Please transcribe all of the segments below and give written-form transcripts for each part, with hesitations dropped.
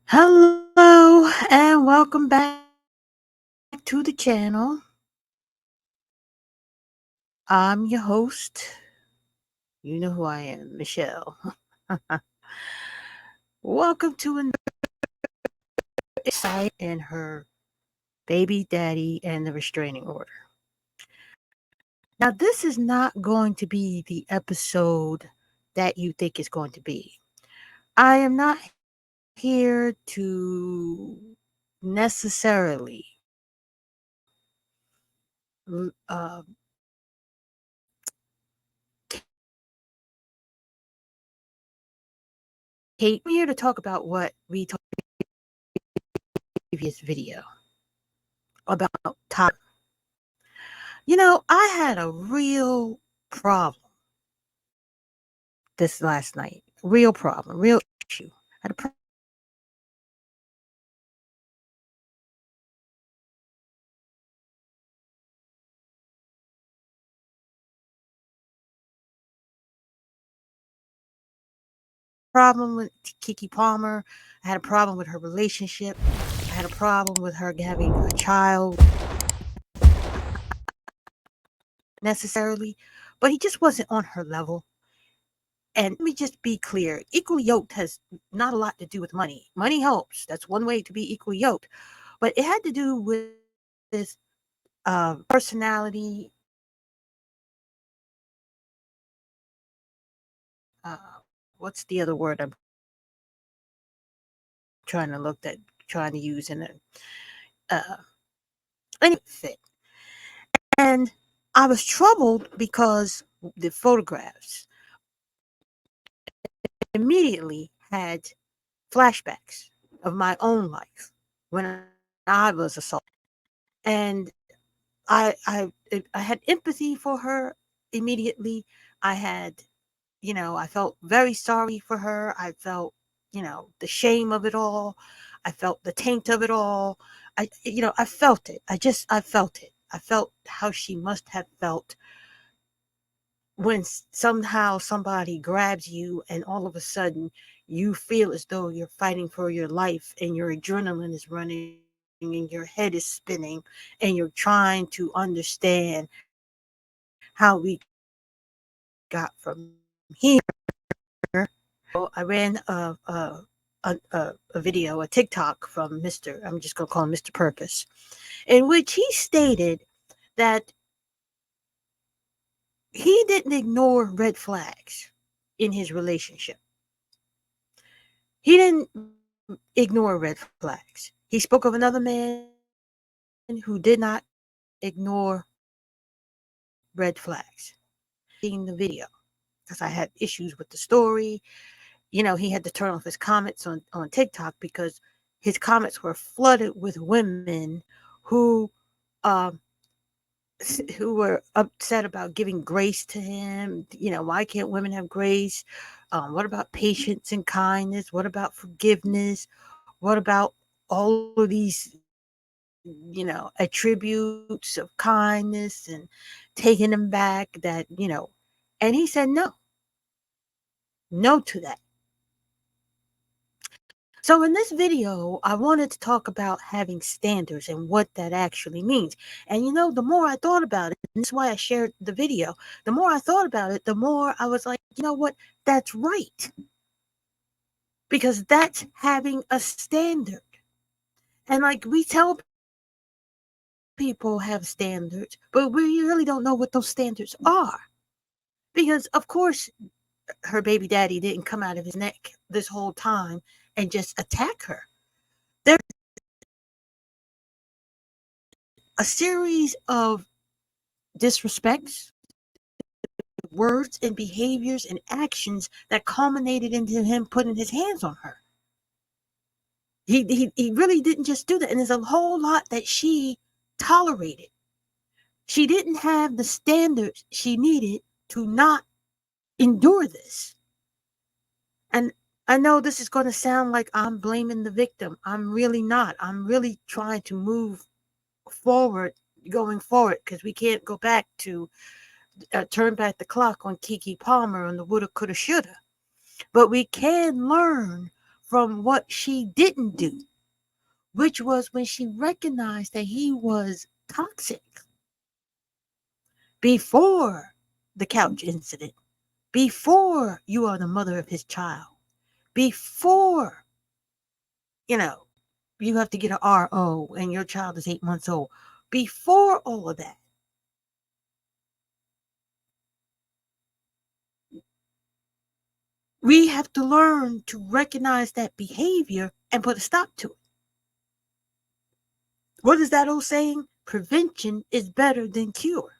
Hello and welcome back to the channel. I'm your host. You know who I am, Michelle. Welcome to another site and her baby daddy and the restraining order. Now, this is not going to be the episode that you think it's going to be. I am not here to necessarily uh, I'm here to talk about what we talked in the previous video about time. I had a real problem this last night. Real problem, real issue. I had a problem with KeKe Palmer. I had a problem with her relationship. I had a problem with her having a child necessarily, but he just wasn't on her level. And let me just be clear, equally yoked has not a lot to do with money. Money helps. That's one way to be equally yoked. But it had to do with this personality. Uh, what's the other word I'm trying to look at, trying to use in it? Uh, any fit. And I was troubled because the photographs immediately had flashbacks of my own life when I was assaulted. And I had empathy for her immediately. I had, I felt very sorry for her. I felt, the shame of it all. I felt the taint of it all. I felt it. I felt it. I felt how she must have felt when somehow somebody grabs you and all of a sudden you feel as though you're fighting for your life and your adrenaline is running and your head is spinning and you're trying to understand how we got from here. So I ran a video, a TikTok from I'm just going to call him Mr. Purpose, in which he stated that he didn't ignore red flags in his relationship. He didn't ignore red flags. He spoke of another man who did not ignore red flags. Seeing the video, because I had issues with the story. He had to turn off his comments on TikTok because his comments were flooded with women who um who were upset about giving grace to him. Why can't women have grace? What about patience and kindness? What about forgiveness? What about all of these, attributes of kindness and taking them back and he said no to that. So in this video, I wanted to talk about having standards and what that actually means. And the more I thought about it, and this is why I shared the video, the more I thought about it, the more I was like, you know what? That's right. Because that's having a standard. And like we tell people have standards, but we really don't know what those standards are. Because of course her baby daddy didn't come out of his neck this whole time and just attack her. There's a series of disrespects, words and behaviors and actions that culminated into him putting his hands on her. He really didn't just do that. And there's a whole lot that she tolerated. She didn't have the standards she needed to not endure this. And I know this is going to sound like I'm blaming the victim. I'm really not. I'm really trying to move forward, going forward, because we can't go back to turn back the clock on KeKe Palmer and the woulda, coulda, shoulda. But we can learn from what she didn't do, which was when she recognized that he was toxic before the couch incident, before you are the mother of his child, before, you know, you have to get an RO and your child is 8 months old, before all of that. We have to learn to recognize that behavior and put a stop to it. What is that old saying? Prevention is better than cure.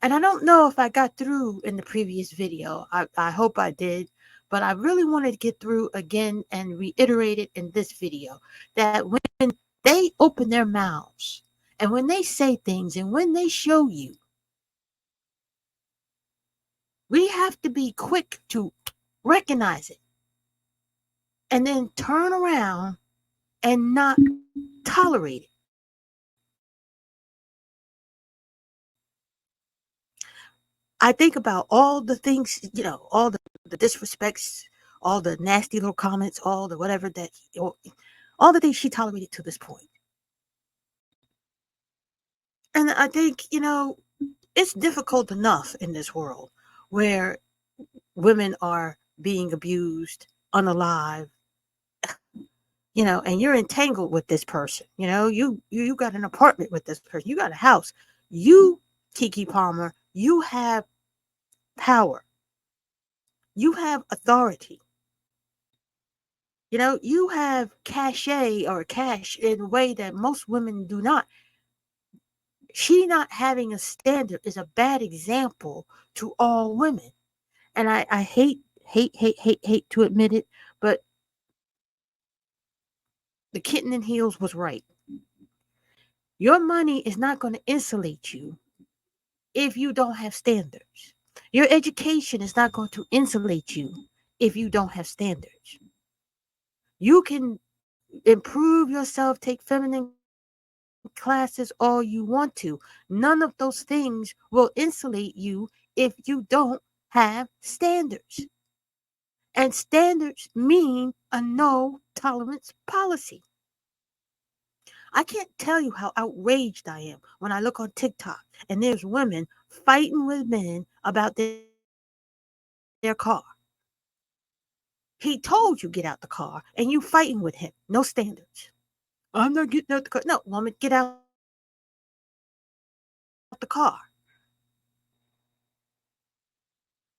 And I don't know if I got through in the previous video. I hope I did. But I really wanted to get through again and reiterate it in this video that when they open their mouths and when they say things and when they show you, we have to be quick to recognize it and then turn around and not tolerate it. I think about all the things, all the disrespects, all the nasty little comments, all the whatever that, all the things she tolerated to this point. And I think, it's difficult enough in this world where women are being abused, unalive, and you're entangled with this person. You got an apartment with this person, you got a house. You, KeKe Palmer, you have power, you have authority. You have cachet or cash in a way that most women do not. She not having a standard is a bad example to all women. And I hate to admit it, but the kitten in heels was right. Your money is not going to insulate you if you don't have standards. Your education is not going to insulate you if you don't have standards. You can improve yourself, take feminine classes all you want to. None of those things will insulate you if you don't have standards. And standards mean a no tolerance policy. I can't tell you how outraged I am when I look on TikTok and there's women fighting with men about their car. He told you get out the car and you fighting with him. No standards. I'm not getting out the car. No, woman, get out the car.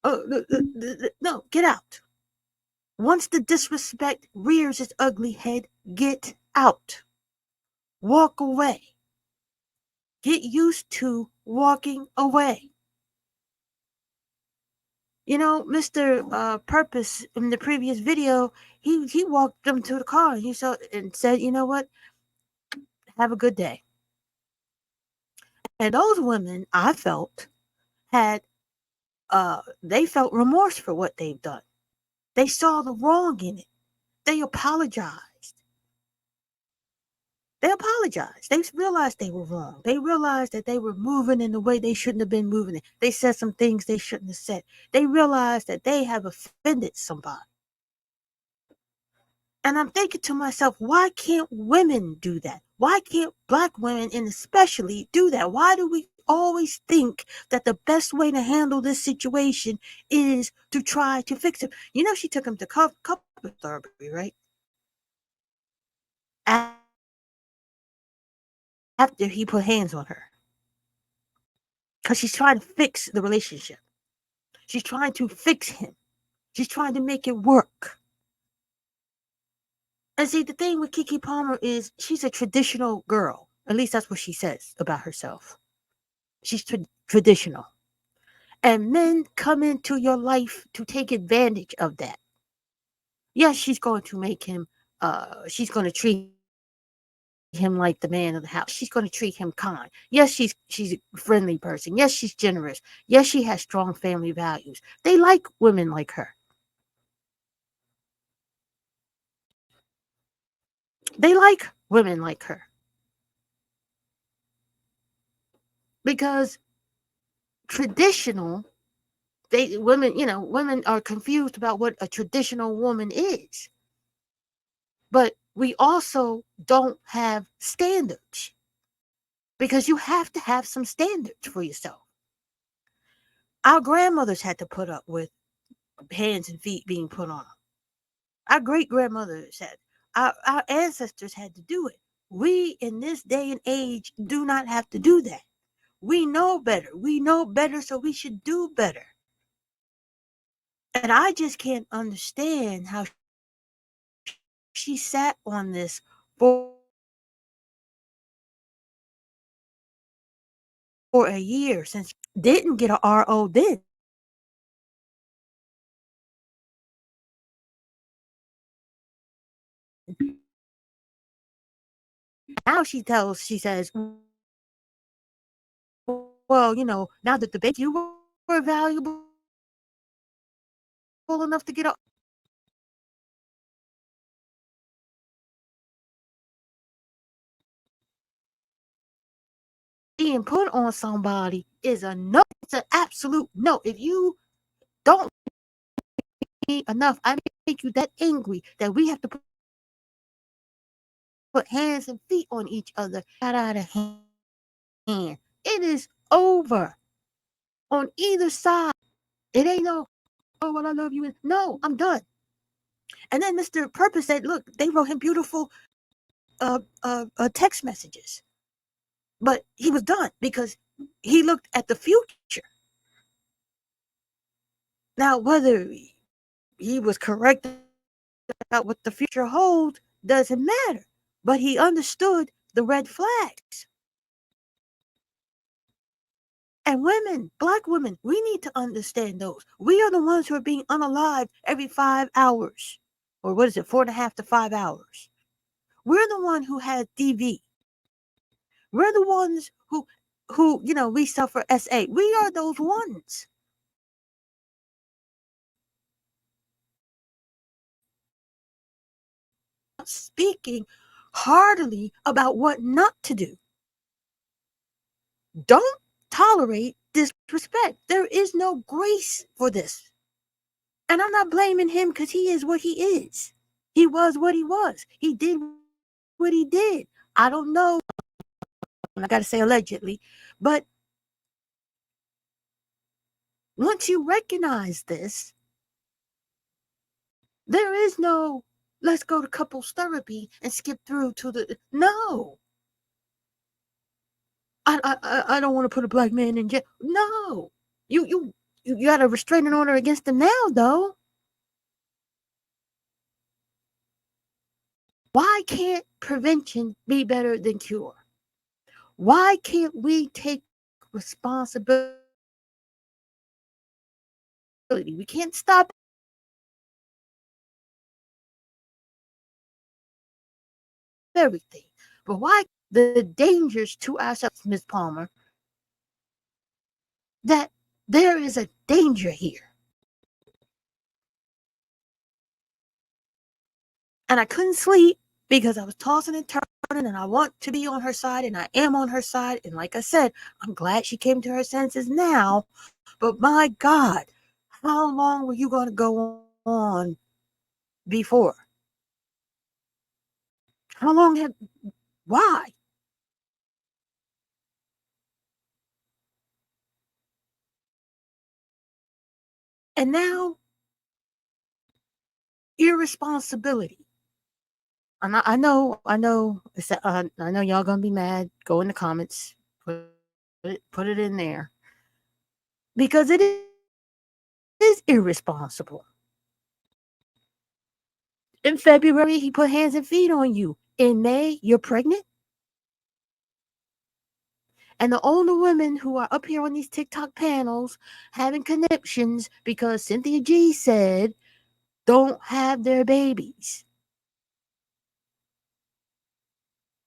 Oh, no, get out. Once the disrespect rears its ugly head, get out. Walk away. Get used to walking away. Mr. Purpose in the previous video, he walked them to the car and said, you know what? Have a good day. And those women, I felt, had they felt remorse for what they've done. They saw the wrong in it. They apologized. They apologized. They realized they were wrong. They realized that they were moving in the way they shouldn't have been moving in. They said some things they shouldn't have said. They realized that they have offended somebody. And I'm thinking to myself, why can't women do that? Why can't black women, and especially, do that? Why do we always think that the best way to handle this situation is to try to fix it? She took him to couple therapy, right? After he put hands on her. Because she's trying to fix the relationship. She's trying to fix him. She's trying to make it work. And see, the thing with KeKe Palmer is she's a traditional girl. At least that's what she says about herself. She's traditional. And men come into your life to take advantage of that. Yes, she's going to make him, she's going to treat him like the man of the house. She's going to treat him kind. Yes, she's a friendly person. Yes, she's generous. Yes, she has strong family values. They like women like her. They like women like her. Because traditional, women are confused about what a traditional woman is. but we also don't have standards because you have to have some standards for yourself. Our grandmothers had to put up with hands and feet being put on them. Our great grandmothers had, our ancestors had to do it. We in this day and age do not have to do that. We know better. We know better, so we should do better. And I just can't understand how she sat on this for a year since didn't get a RO then. Now she says, well, now that the baby, you were valuable enough to get a being put on somebody is a no. It's an absolute no. If you don't me enough, I make you that angry that we have to put hands and feet on each other. Got out of hand. It is over on either side. It ain't no, oh, well, I love you. No, I'm done. And then Mr. Purpose said, look, they wrote him beautiful text messages. But he was done because he looked at the future. Now, whether he was correct about what the future holds doesn't matter. But he understood the red flags. And women, black women, we need to understand those. We are the ones who are being unalived every 5 hours. Or what is it, 4.5 to 5 hours? We're the one who has DV. We're the ones who we suffer SA. We are those ones. Speaking heartily about what not to do. Don't tolerate disrespect. There is no grace for this. And I'm not blaming him because he is what he is. He was what he was. He did what he did. I don't know. I got to say allegedly. But once you recognize this, there is no let's go to couples therapy and skip through to the no. I don't want to put a black man in jail. No. You got a restraining order against him now though. Why can't prevention be better than cure? Why can't we take responsibility? We can't stop everything. But why the dangers to ourselves, Ms. Palmer, that there is a danger here. And I couldn't sleep because I was tossing and turning and I want to be on her side and I am on her side. And like I said, I'm glad she came to her senses now. But my God, how long were you going to go on before? How long have, why? And now irresponsibility. And I know y'all gonna be mad. Go in the comments, put it in there because it is irresponsible. In February, he put hands and feet on you. In May, you're pregnant. And the older women who are up here on these TikTok panels having conniptions because Cynthia G said don't have their babies.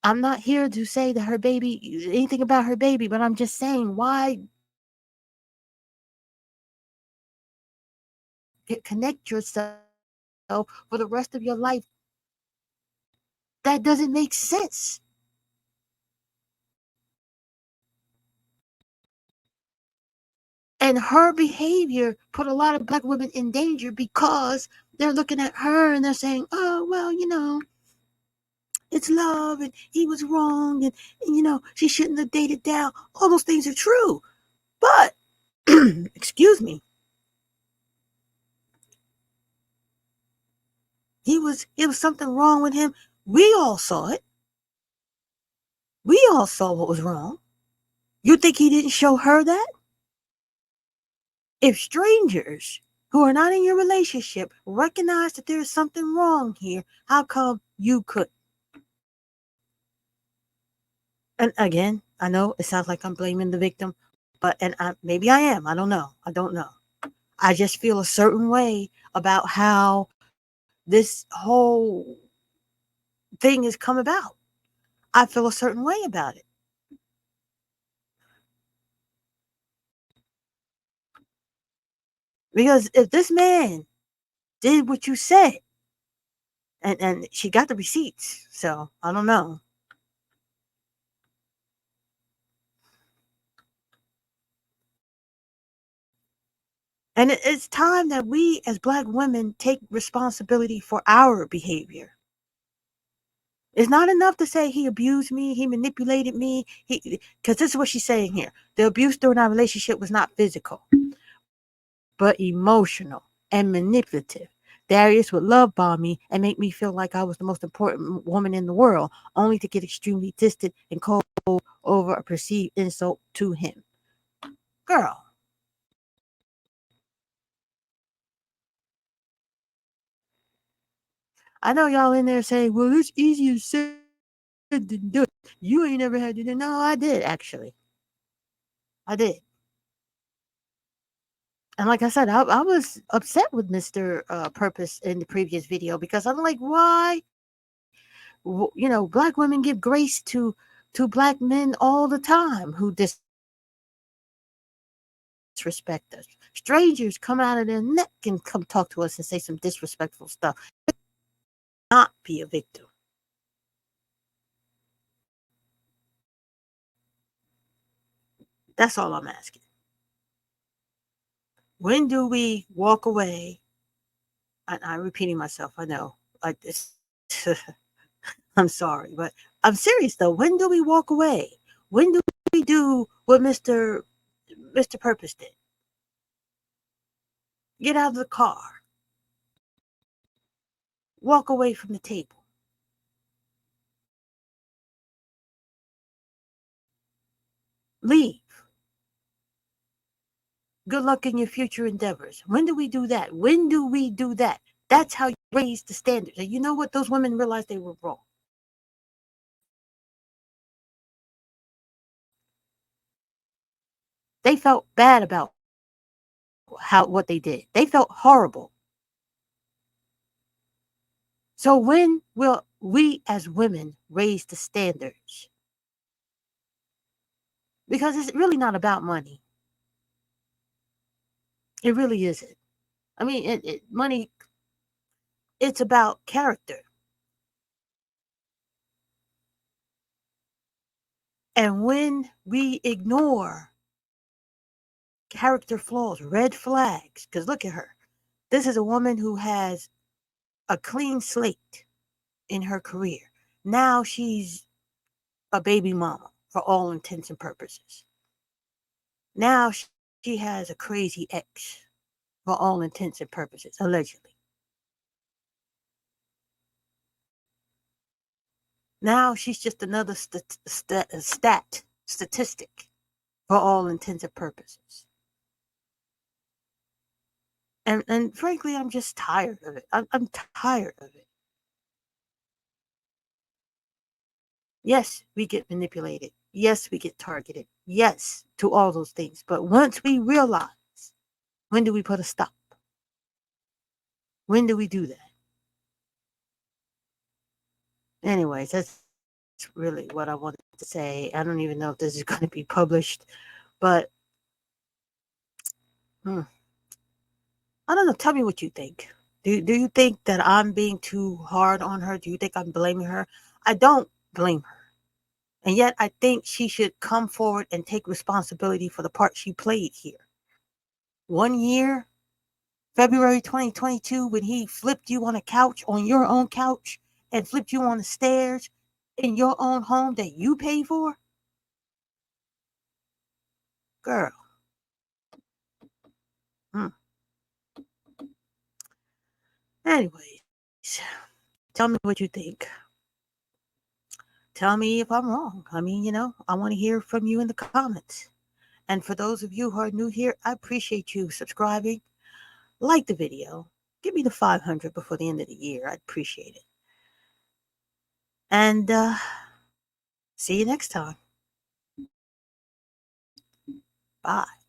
I'm not here to say that her baby, anything about her baby, but I'm just saying why connect yourself for the rest of your life. That doesn't make sense. And her behavior put a lot of black women in danger because they're looking at her and they're saying, oh, well, it's love and he was wrong and she shouldn't have dated down. All those things are true. But excuse me, it was something wrong with him. We all saw it. We all saw what was wrong. You think he didn't show her that? If strangers who are not in your relationship recognize that there is something wrong here, how come you could? And again, I know it sounds like I'm blaming the victim, but maybe I am. I don't know. I don't know. I just feel a certain way about how this whole thing has come about. I feel a certain way about it because if this man did what you said, and she got the receipts, so I don't know. And it's time that we as Black women take responsibility for our behavior. It's not enough to say he abused me, he manipulated me, because this is what she's saying here. The abuse during our relationship was not physical, but emotional and manipulative. Darius would love bomb me and make me feel like I was the most important woman in the world, only to get extremely distant and cold over a perceived insult to him. Girl, I know y'all in there saying, well, it's easier said than done. You ain't never had to do. No, I did actually. I did. And like I said, I was upset with Mr. Purpose in the previous video because I'm like, why? Black women give grace to black men all the time who disrespect us. Strangers come out of their neck and come talk to us and say some disrespectful stuff. Not be a victim. That's all I'm asking. When do we walk away? I'm repeating myself. I know. I'm sorry, but I'm serious though. When do we walk away? When do we do what Mr. Purpose did? Get out of the car, walk away from the table, leave. Good luck in your future endeavors. When do we do that? When do we do that? That's how you raise the standards. And you know what? Those women realized they were wrong. They felt bad about what they did. They felt horrible. So when will we as women raise the standards? Because it's really not about money. It really isn't. I mean, money, it's about character. And when we ignore character flaws, red flags, because look at her. This is a woman who has a clean slate in her career. Now she's a baby mama for all intents and purposes. Now she has a crazy ex for all intents and purposes, allegedly. Now she's just another statistic for all intents and purposes. And frankly, I'm just tired of it. I'm tired of it. Yes, we get manipulated. Yes, we get targeted. Yes, to all those things. But once we realize, when do we put a stop? When do we do that? Anyways, that's really what I wanted to say. I don't even know if this is going to be published, but hmm, I don't know. Tell me what you think. Do you think that I'm being too hard on her? Do you think I'm blaming her? I don't blame her. And yet I think she should come forward and take responsibility for the part she played here. 1 year, February 2022, when he flipped you on a couch, on your own couch, and flipped you on the stairs, in your own home that you pay for? Girl. Mm. Anyways, tell me what you think. Tell me if I'm wrong. I mean, I want to hear from you in the comments. And for those of you who are new here, I appreciate you subscribing. Like the video. Give me the 500 before the end of the year. I'd appreciate it. And see you next time. Bye.